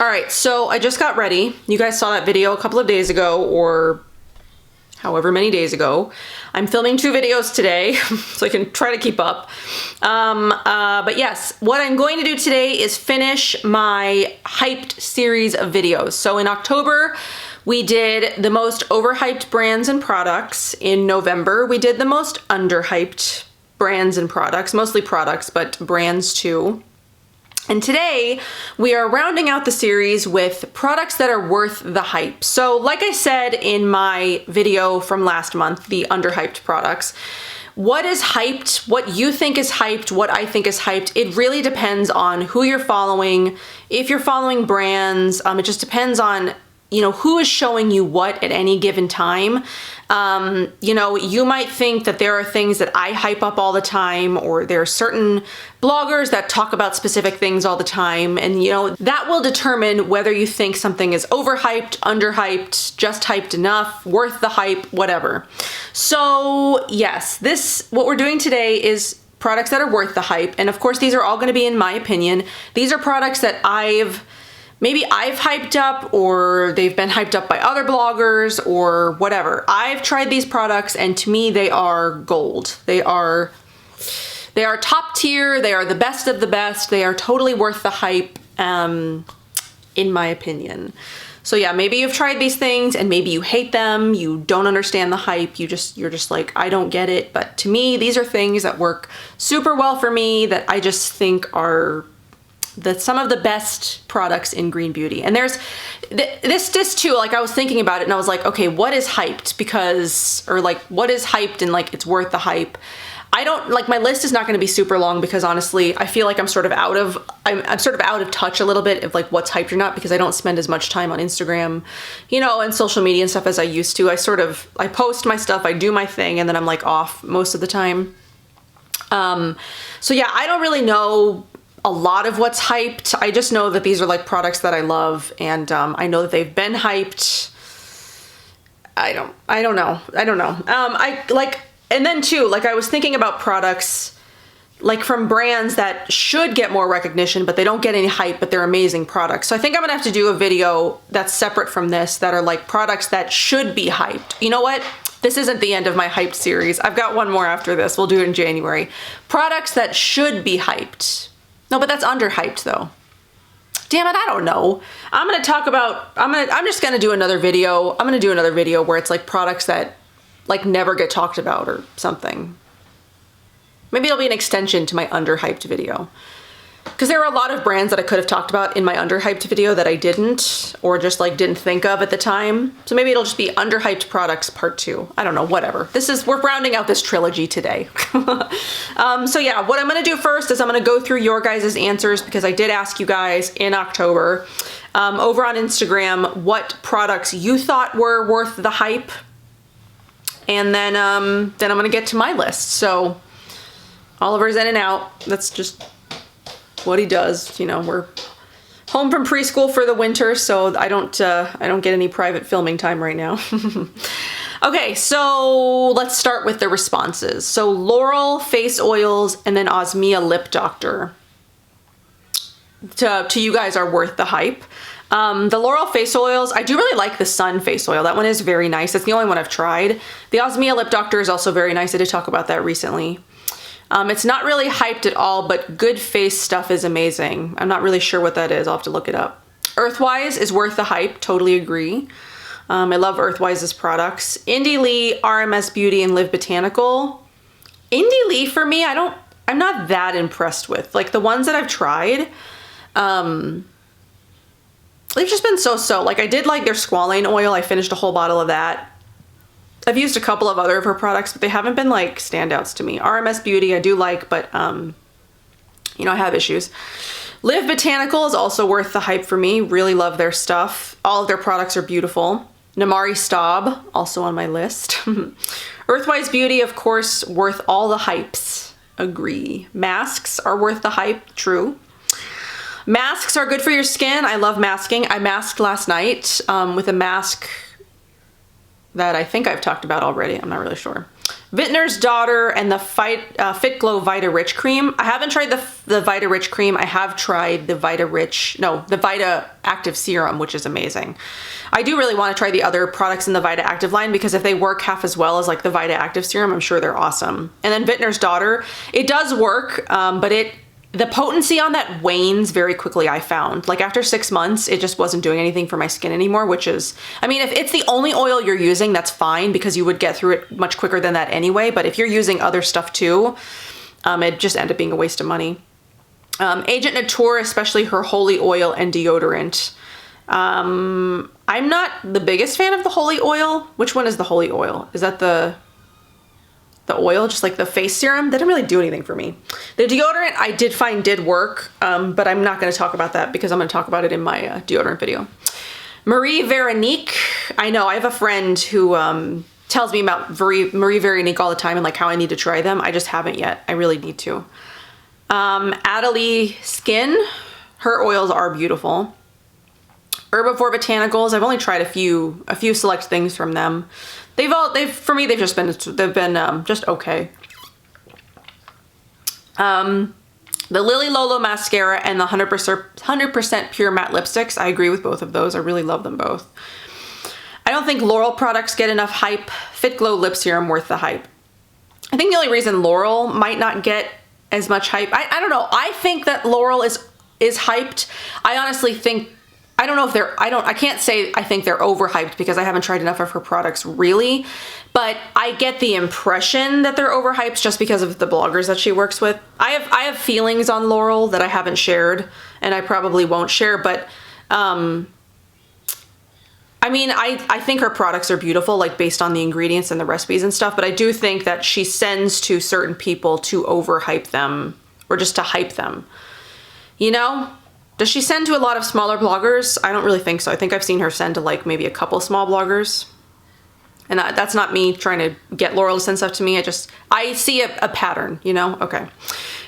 All right, so I just got ready. You guys saw that video a couple of days ago, or however many days ago. I'm filming 2 videos today, so I can try to keep up. But yes, what I'm going to do today is finish my hyped series of videos. So in October, we did the most overhyped brands and products. In November, we did the most underhyped brands and products, mostly products, but brands too. And today we are rounding out the series with products that are worth the hype. So like I said in my video from last month, the underhyped products, what is hyped, what you think is hyped, what I think is hyped, it really depends on who you're following. If you're following brands, it just depends on, you know, who is showing you what at any given time. You know, you might think that there are things that I hype up all the time, or there are certain bloggers that talk about specific things all the time. And, you know, that will determine whether you think something is overhyped, underhyped, just hyped enough, worth the hype, whatever. So yes, what we're doing today is products that are worth the hype. And of course, these are all going to be in my opinion. These are products that maybe I've hyped up, or they've been hyped up by other bloggers, or whatever. I've tried these products and to me they are gold. They are top tier, they are the best of the best, they are totally worth the hype, in my opinion. So yeah, maybe you've tried these things and maybe you hate them, you don't understand the hype, you're just like, I don't get it. But to me, these are things that work super well for me, that I just think are some of the best products in green beauty. And there's this too, like I was thinking about it and I was like, okay, what is hyped? Or like, what is hyped and like it's worth the hype? I don't, like, my list is not going to be super long because honestly, I feel like I'm sort of out of touch a little bit of like what's hyped or not, because I don't spend as much time on Instagram, you know, and social media and stuff as I used to. I post my stuff, I do my thing, and then I'm like off most of the time. So yeah, I don't really know a lot of what's hyped. I just know that these are like products that I love, and I know that they've been hyped. I don't know. And then too, like I was thinking about products like from brands that should get more recognition, but they don't get any hype, but they're amazing products. So I think I'm gonna have to do a video that's separate from this, that are like products that should be hyped. You know what? This isn't the end of my hyped series. I've got one more after this. We'll do it in January. Products that should be hyped. No, but that's underhyped though. Damn it, I don't know. I'm just gonna do another video. I'm gonna do another video where it's like products that like never get talked about or something. Maybe it'll be an extension to my underhyped video. Because there were a lot of brands that I could have talked about in my underhyped video that I didn't, or just like didn't think of at the time. So maybe it'll just be underhyped products part 2. I don't know, whatever. We're rounding out this trilogy today. So yeah, what I'm gonna do first is I'm gonna go through your guys' answers, because I did ask you guys in October over on Instagram what products you thought were worth the hype. And then I'm gonna get to my list. So Oliver's in and out. That's just what he does. You know, we're home from preschool for the winter, so I don't get any private filming time right now. Okay, so let's start with the responses. So Laurel face oils and then Osmia lip doctor to you guys are worth the hype. The Laurel face oils, I do really like the Sun face oil. That one is very nice. That's the only one I've tried. The Osmia lip doctor is also very nice. I did talk about that recently. It's not really hyped at all, but good face stuff is amazing. I'm not really sure what that is. I'll have to look it up. Earthwise is worth the hype. Totally agree. I love Earthwise's products. Indie Lee, RMS Beauty, and Live Botanical. Indie Lee for me, I'm not that impressed with. Like the ones that I've tried, they've just been so-so. Like I did like their squalane oil. I finished a whole bottle of that. I've used a couple of other of her products, but they haven't been like standouts to me. RMS Beauty I do like, but you know, I have issues. Live Botanical is also worth the hype for me. Really love their stuff. All of their products are beautiful. Namari Staub, also on my list. Earthwise Beauty, of course, worth all the hypes. Agree. Masks are worth the hype. True. Masks are good for your skin. I love masking. I masked last night with a mask that I think I've talked about already. I'm not really sure. Vintner's Daughter and the Fit Glow Vita Rich Cream. I haven't tried the Vita Rich Cream. I have tried the the Vita Active Serum, which is amazing. I do really want to try the other products in the Vita Active line because if they work half as well as like the Vita Active Serum, I'm sure they're awesome. And then Vintner's Daughter, it does work, but the potency on that wanes very quickly, I found. Like after 6 months, it just wasn't doing anything for my skin anymore, which is, I mean, if it's the only oil you're using, that's fine because you would get through it much quicker than that anyway. But if you're using other stuff too, it just ended up being a waste of money. Agent Nature, especially her holy oil and deodorant. I'm not the biggest fan of the holy oil. Which one is the holy oil? Is that the oil, just like the face serum? That didn't really do anything for me. The deodorant I did find did work, but I'm not going to talk about that because I'm going to talk about it in my deodorant video. Marie Veronique. I know I have a friend who tells me about Marie Veronique all the time and like how I need to try them. I just haven't yet. I really need to. Adelie Skin. Her oils are beautiful. Herbivore Botanicals. I've only tried a few select things from them. For me, they've been just okay. The Lily Lolo mascara and the 100% pure matte lipsticks. I agree with both of those. I really love them both. I don't think Laurel products get enough hype. Fit Glow lip serum worth the hype. I think the only reason Laurel might not get as much hype, I don't know. I think that Laurel is hyped. I honestly think, I don't know if I can't say I think they're overhyped because I haven't tried enough of her products really, but I get the impression that they're overhyped just because of the bloggers that she works with. I have feelings on Laurel that I haven't shared and I probably won't share, but I mean, I think her products are beautiful, like based on the ingredients and the recipes and stuff, but I do think that she sends to certain people to overhype them or just to hype them, you know? Does she send to a lot of smaller bloggers? I don't really think so. I think I've seen her send to like maybe a couple small bloggers. And that's not me trying to get Laurel to send stuff to me. I see a pattern, you know? Okay.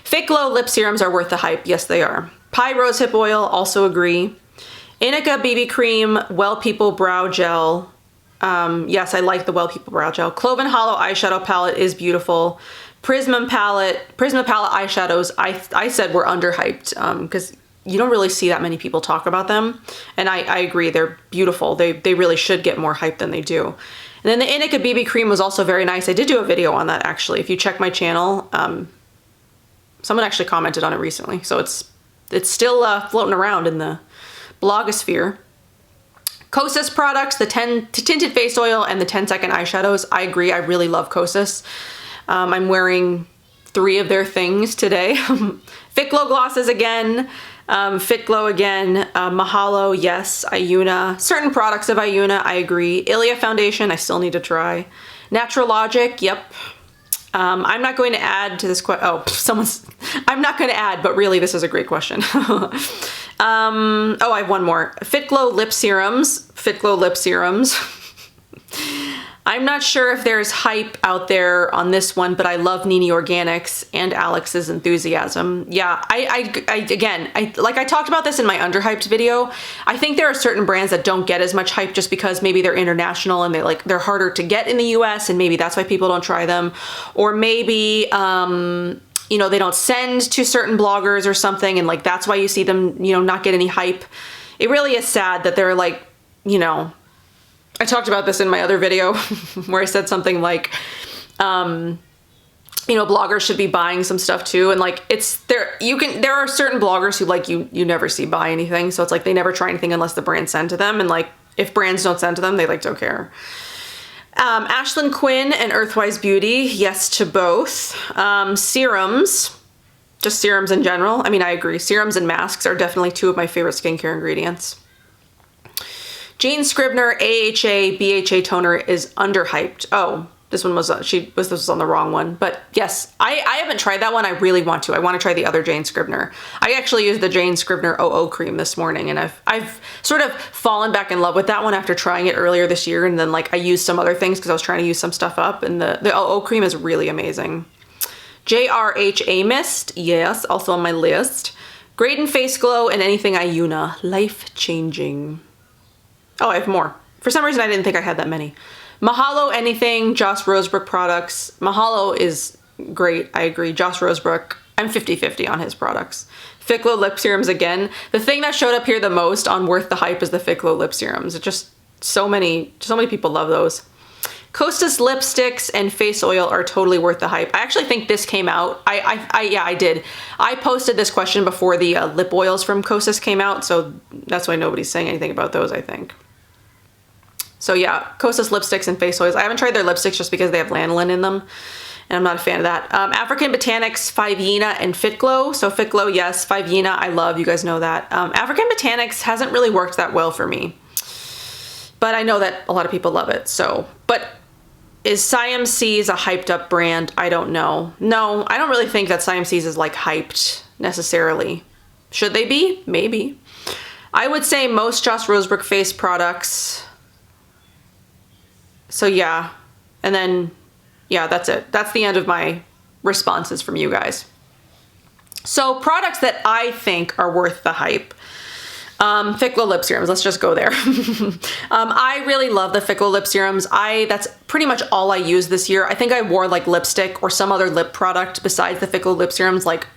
Fit Glow lip serums are worth the hype. Yes, they are. Pi Rosehip Oil, also agree. Inica BB Cream, Well People Brow Gel. Yes, I like the Well People Brow Gel. Cloven Hollow Eyeshadow Palette is beautiful. Prisma Palette eyeshadows, I said were underhyped because you don't really see that many people talk about them. And I agree, they're beautiful. They really should get more hype than they do. And then the Inica BB Cream was also very nice. I did do a video on that actually. If you check my channel, someone actually commented on it recently. So it's still floating around in the blogosphere. Kosas products, the tinted face oil and the 10-second eyeshadows. I agree, I really love Kosas. I'm wearing 3 of their things today. Fit Glow glosses again. Fit Glow again. Mahalo, yes. Ayuna. Certain products of Ayuna, I agree. Ilia Foundation, I still need to try. Natural Logic, yep. I'm not going to add to this I'm not going to add, but really this is a great question. I have one more. Fit Glow lip serums. Fit Glow lip serums. I'm not sure if there's hype out there on this one, but I love Nini Organics and Alex's Enthusiasm. Yeah, again, like I talked about this in my underhyped video. I think there are certain brands that don't get as much hype just because maybe they're international and they're harder to get in the US and maybe that's why people don't try them. Or maybe, you know, they don't send to certain bloggers or something and like that's why you see them, you know, not get any hype. It really is sad that they're like, you know, I talked about this in my other video where I said something like, you know, bloggers should be buying some stuff too. And like, there are certain bloggers who like you never see buy anything. So it's like, they never try anything unless the brand send to them. And like, if brands don't send to them, they like don't care. Ashlyn Quinn and Earthwise Beauty. Yes to both. Serums, just serums in general. I mean, I agree. Serums and masks are definitely 2 of my favorite skincare ingredients. Jane Scribner AHA BHA toner is underhyped. Oh, this one was this was on the wrong one. But yes, I haven't tried that one. I really want to. I want to try the other Jane Scribner. I actually used the Jane Scribner OO cream this morning, and I've sort of fallen back in love with that one after trying it earlier this year. And then like I used some other things because I was trying to use some stuff up, and the OO cream is really amazing. JRH Mist, yes, also on my list. Graydon Face Glow and anything Ayuna, life changing. Oh, I have more. For some reason, I didn't think I had that many. Mahalo anything, Joss Rosebrook products. Mahalo is great, I agree. Joss Rosebrook, I'm 50-50 on his products. Ficlo lip serums again. The thing that showed up here the most on Worth the Hype is the Ficlo lip serums. It just, so many people love those. Kosas lipsticks and face oil are totally worth the hype. I actually think this came out. Yeah, I did. I posted this question before the lip oils from Kosas came out, so that's why nobody's saying anything about those, I think. So yeah, Kosas lipsticks and face oils. I haven't tried their lipsticks just because they have lanolin in them, and I'm not a fan of that. African Botanics, Fivena, and Fit Glow. So Fit Glow, yes. Fivena, I love. You guys know that. African Botanics hasn't really worked that well for me, but I know that a lot of people love it. So, but is Siameseladybug a hyped up brand? I don't know. No, I don't really think that Siameseladybug is like hyped necessarily. Should they be? Maybe. I would say most Joss Rosebrook face products. So yeah, and then, yeah, that's it. That's the end of my responses from you guys. So products that I think are worth the hype. Ficlo lip serums, let's just go there. I really love the Ficlo lip serums. That's pretty much all I use this year. I think I wore like lipstick or some other lip product besides the Ficlo lip serums like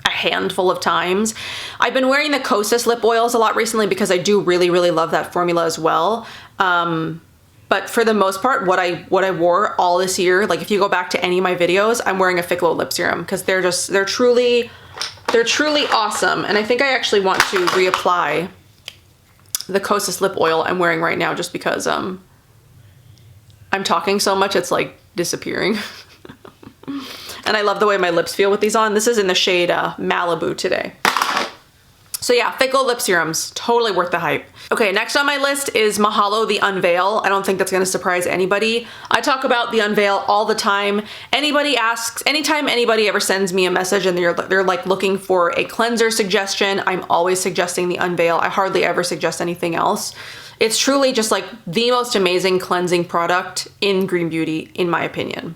a handful of times. I've been wearing the Kosas lip oils a lot recently because I do really, really love that formula as well. But for the most part, what I wore all this year, like if you go back to any of my videos, I'm wearing a Ficlo lip serum because they're truly awesome. And I think I actually want to reapply the Kosas lip oil I'm wearing right now just because I'm talking so much, it's like disappearing. And I love the way my lips feel with these on. This is in the shade Malibu today. So yeah, Ficlo lip serums, totally worth the hype. Okay, next on my list is Mahalo the Unveil. I don't think that's gonna surprise anybody. I talk about the Unveil all the time. Anybody asks, anytime anybody ever sends me a message and they're like looking for a cleanser suggestion, I'm always suggesting the Unveil. I hardly ever suggest anything else. It's truly just like the most amazing cleansing product in green beauty, in my opinion.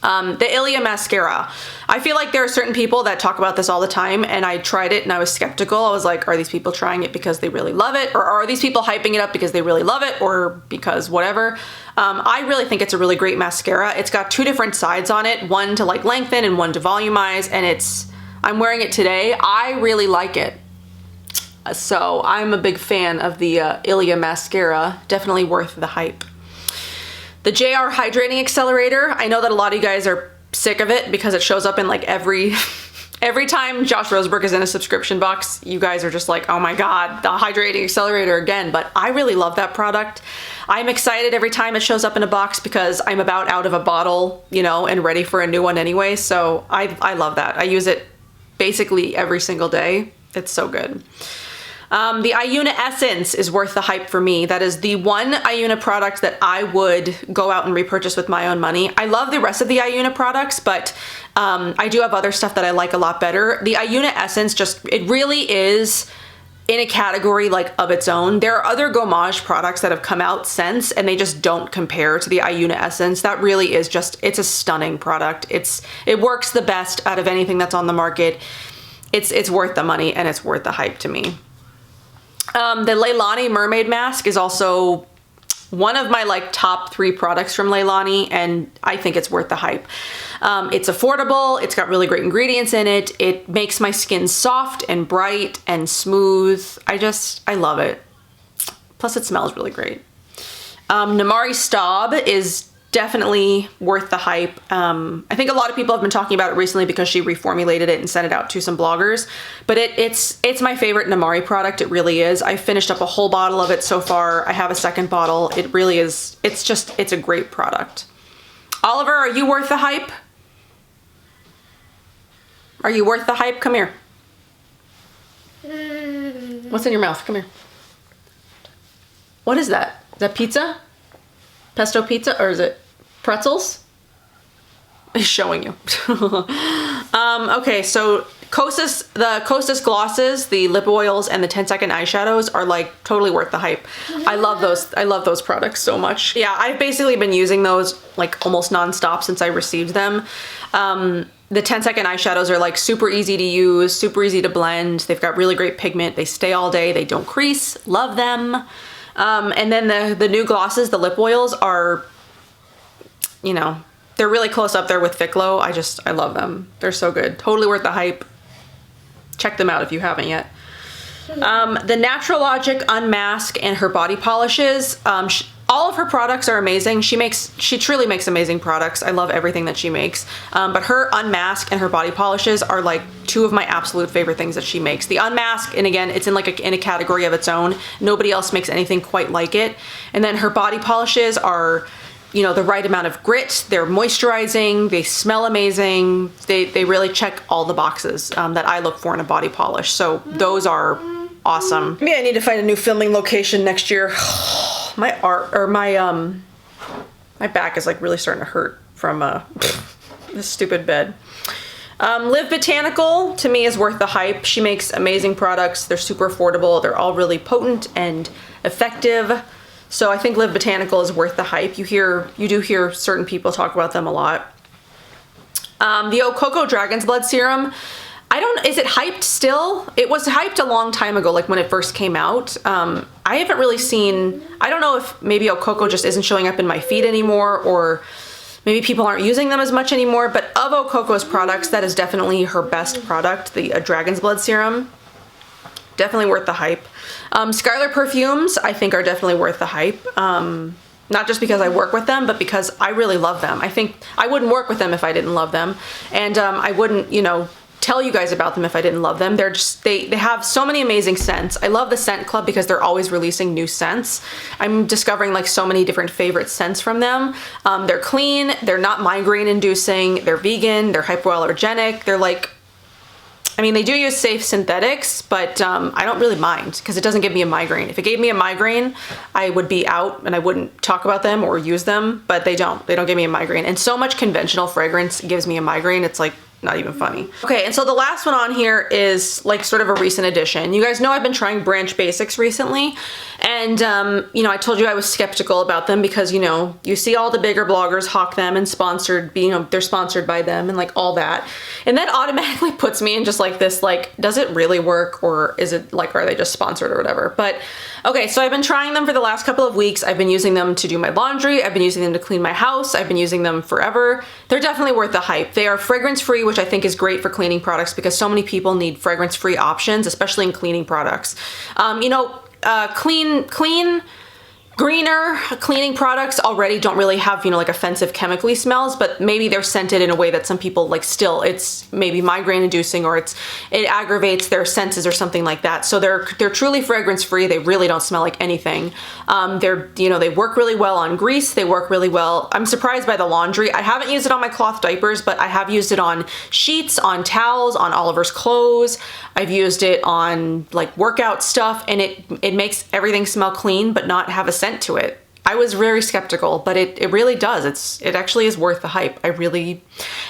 The Ilia mascara. I feel like there are certain people that talk about this all the time, and I tried it and I was skeptical. I was like, are these people trying it because they really love it? Or are these people hyping it up because they really love it or because whatever? I really think it's a really great mascara. It's got two different sides on it, one to like lengthen and one to volumize, and I'm wearing it today. I really like it. So I'm a big fan of the Ilia mascara. Definitely worth the hype. The JR Hydrating Accelerator. I know that a lot of you guys are sick of it because it shows up in like every time Joss Rosebrook is in a subscription box, you guys are just like, oh my God, the Hydrating Accelerator again. But I really love that product. I'm excited every time it shows up in a box because I'm about out of a bottle, you know, and ready for a new one anyway. So I love that. I use it basically every single day. It's so good. The Iuna Essence is worth the hype for me. That is the one Iuna product that I would go out and repurchase with my own money. I love the rest of the Iuna products, but I do have other stuff that I like a lot better. The Iuna Essence it really is in a category like of its own. There are other Gommage products that have come out since, and they just don't compare to the Iuna Essence. That really is it's a stunning product. It works the best out of anything that's on the market. It's worth the money and it's worth the hype to me. The Leilani Mermaid Mask is also one of my like top 3 products from Leilani, and I think it's worth the hype. It's affordable, it's got really great ingredients in it, it makes my skin soft and bright and smooth. I love it. Plus it smells really great. Namari Staub is definitely worth the hype. I think a lot of people have been talking about it recently because she reformulated it and sent it out to some bloggers, but it's my favorite Namari product. It really is. I finished up a whole bottle of it so far. I have a second bottle. It really is. It's a great product. Oliver, are you worth the hype? Are you worth the hype? Come here. What's in your mouth? Come here. What is that? Is that pizza? Pesto pizza, or is it pretzels? He's showing you. Okay, so the Kosas glosses, the lip oils, and the 10-second eyeshadows are like totally worth the hype. I love those products so much. Yeah, I've basically been using those like almost nonstop since I received them. The 10-second eyeshadows are like super easy to use, super easy to blend. They've got really great pigment. They stay all day. They don't crease. Love them. And then the new glosses, the lip oils are, you know, they're really close up there with Thick Glow. I love them. They're so good. Totally worth the hype. Check them out if you haven't yet. The Natural Logic Unmask and her body polishes. All of her products are amazing. She truly makes amazing products. I love everything that she makes. But her Unmask and her body polishes are like two of my absolute favorite things that she makes. The Unmask, and again, it's in a category of its own. Nobody else makes anything quite like it. And then her body polishes are, you know, the right amount of grit. They're moisturizing. They smell amazing. They really check all the boxes that I look for in a body polish. So those are awesome. Maybe I need to find a new filming location next year. My back is like really starting to hurt from this stupid bed. Live Botanical to me is worth the hype. She makes amazing products. They're super affordable. They're all really potent and effective. So I think Live Botanical is worth the hype. You do hear certain people talk about them a lot. The Cocoa Dragon's Blood Serum. Is it hyped still? It was hyped a long time ago, like when it first came out. I haven't really seen, I don't know if maybe Cocoa just isn't showing up in my feed anymore, or maybe people aren't using them as much anymore, but of Cocoa's products, that is definitely her best product, the Dragon's Blood Serum. Definitely worth the hype. Skylar perfumes, I think, are definitely worth the hype. Not just because I work with them, but because I really love them. I think I wouldn't work with them if I didn't love them. And I wouldn't, you know, tell you guys about them if I didn't love them. They're just, they have so many amazing scents. I love the Scent Club because they're always releasing new scents. I'm discovering like so many different favorite scents from them. They're clean, they're not migraine inducing, they're vegan, they're hypoallergenic, they're like, I mean, they do use safe synthetics, but I don't really mind because it doesn't give me a migraine. If it gave me a migraine, I would be out and I wouldn't talk about them or use them, but they don't give me a migraine. And so much conventional fragrance gives me a migraine. It's like, not even funny. Okay, and so the last one on here is like sort of a recent addition. You guys know I've been trying Branch Basics recently, and you know, I told you I was skeptical about them because, you know, you see all the bigger bloggers hawk them and sponsored, you know, they're sponsored by them and like all that. And that automatically puts me in just like this, like, does it really work, or is it like, are they just sponsored or whatever? But okay, so I've been trying them for the last couple of weeks. I've been using them to do my laundry. I've been using them to clean my house. I've been using them forever. They're definitely worth the hype. They are fragrance-free, which I think is great for cleaning products because so many people need fragrance-free options, especially in cleaning products. You know, greener cleaning products already don't really have, you know, like offensive chemically smells, but maybe they're scented in a way that some people like still, it's maybe migraine inducing, or it aggravates their senses or something like that. So they're truly fragrance free. They really don't smell like anything. You know, they work really well on grease. They work really well. I'm surprised by the laundry. I haven't used it on my cloth diapers, but I have used it on sheets, on towels, on Oliver's clothes. I've used it on like workout stuff, and it makes everything smell clean but not have a scent to it. I was very skeptical, but it really does. It actually is worth the hype. I really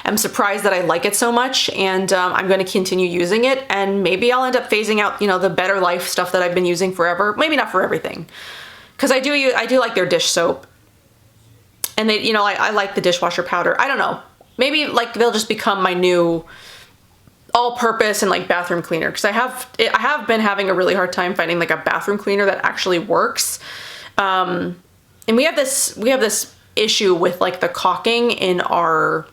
am surprised that I like it so much, and I'm going to continue using it, and maybe I'll end up phasing out, you know, the Better Life stuff that I've been using forever. Maybe not for everything, because I do like their dish soap, and they, you know, I like the dishwasher powder. I don't know. Maybe like they'll just become my new all-purpose and like bathroom cleaner, because I have been having a really hard time finding like a bathroom cleaner that actually works. And we have this issue with like the caulking in our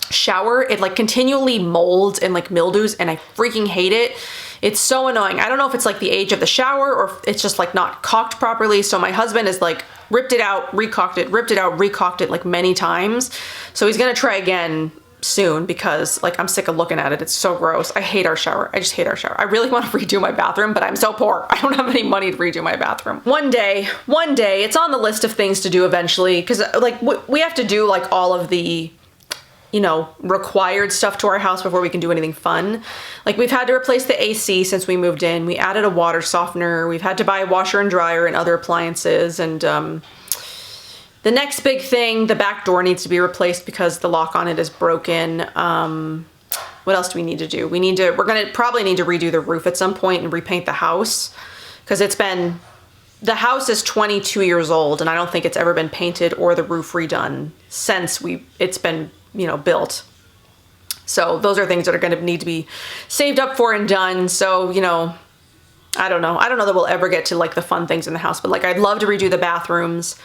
shower. It like continually molds and like mildews, and I freaking hate it. It's so annoying. I don't know if it's like the age of the shower or if it's just like not caulked properly. So my husband has like ripped it out, recaulked it, ripped it out, recaulked it like many times. So he's gonna try again soon because like I'm sick of looking at it. It's so gross. I hate our shower. I just hate our shower. I really want to redo my bathroom, but I'm so poor. I don't have any money to redo my bathroom. One day, it's on the list of things to do eventually, because like we have to do like all of the, you know, required stuff to our house before we can do anything fun. Like we've had to replace the AC since we moved in. We added a water softener. We've had to buy a washer and dryer and other appliances, and the next big thing, the back door needs to be replaced because the lock on it is broken. What else do we need to do? We're gonna probably need to redo the roof at some point and repaint the house, because the house is 22 years old and I don't think it's ever been painted or the roof redone since it's been, you know, built. So those are things that are gonna need to be saved up for and done. So, you know, I don't know. I don't know that we'll ever get to like the fun things in the house, but like I'd love to redo the bathrooms.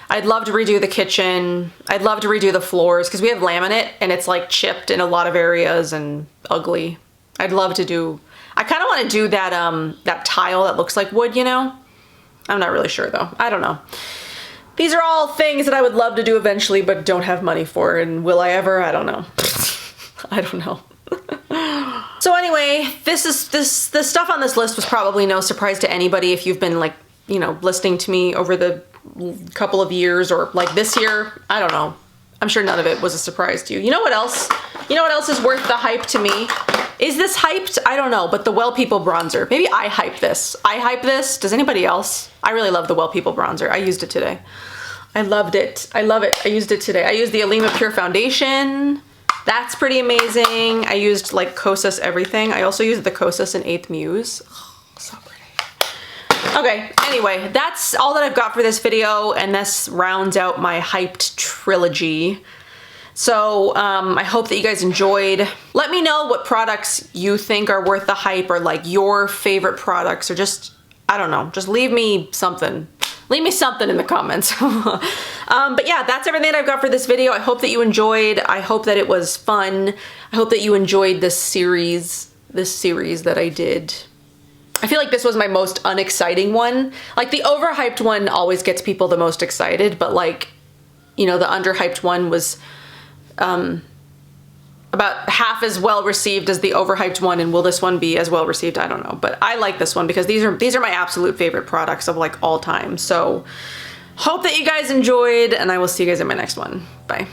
I'd love to redo the kitchen. I'd love to redo the floors because we have laminate and it's like chipped in a lot of areas and ugly. I'd love to do, I kind of want to do that, that tile that looks like wood, you know? I'm not really sure though. I don't know. These are all things that I would love to do eventually, but don't have money for. And will I ever? I don't know. I don't know. So anyway, the stuff on this list was probably no surprise to anybody if you've been like, you know, listening to me over the couple of years or like this year. I don't know. I'm sure none of it was a surprise to you. You know what else? You know what else is worth the hype to me? Is this hyped? I don't know, but the Well People bronzer. Maybe I hype this. I hype this. Does anybody else? I really love the Well People bronzer. I used it today. I loved it. I love it. I used it today. I used the Alima Pure Foundation. That's pretty amazing. I used like Kosas everything. I also used the Kosas in 8th Muse. Oh, so pretty. Okay, anyway, that's all that I've got for this video, and this rounds out my hyped trilogy. So I hope that you guys enjoyed. Let me know what products you think are worth the hype, or like your favorite products, or just, I don't know, just leave me something. Leave me something in the comments. But yeah, that's everything that I've got for this video. I hope that you enjoyed. I hope that it was fun. I hope that you enjoyed this series that I did. I feel like this was my most unexciting one. Like the overhyped one always gets people the most excited, but like, you know, the underhyped one was about half as well received as the overhyped one, and will this one be as well received? I don't know, but I like this one because these are my absolute favorite products of like all time. So hope that you guys enjoyed, and I will see you guys in my next one. Bye.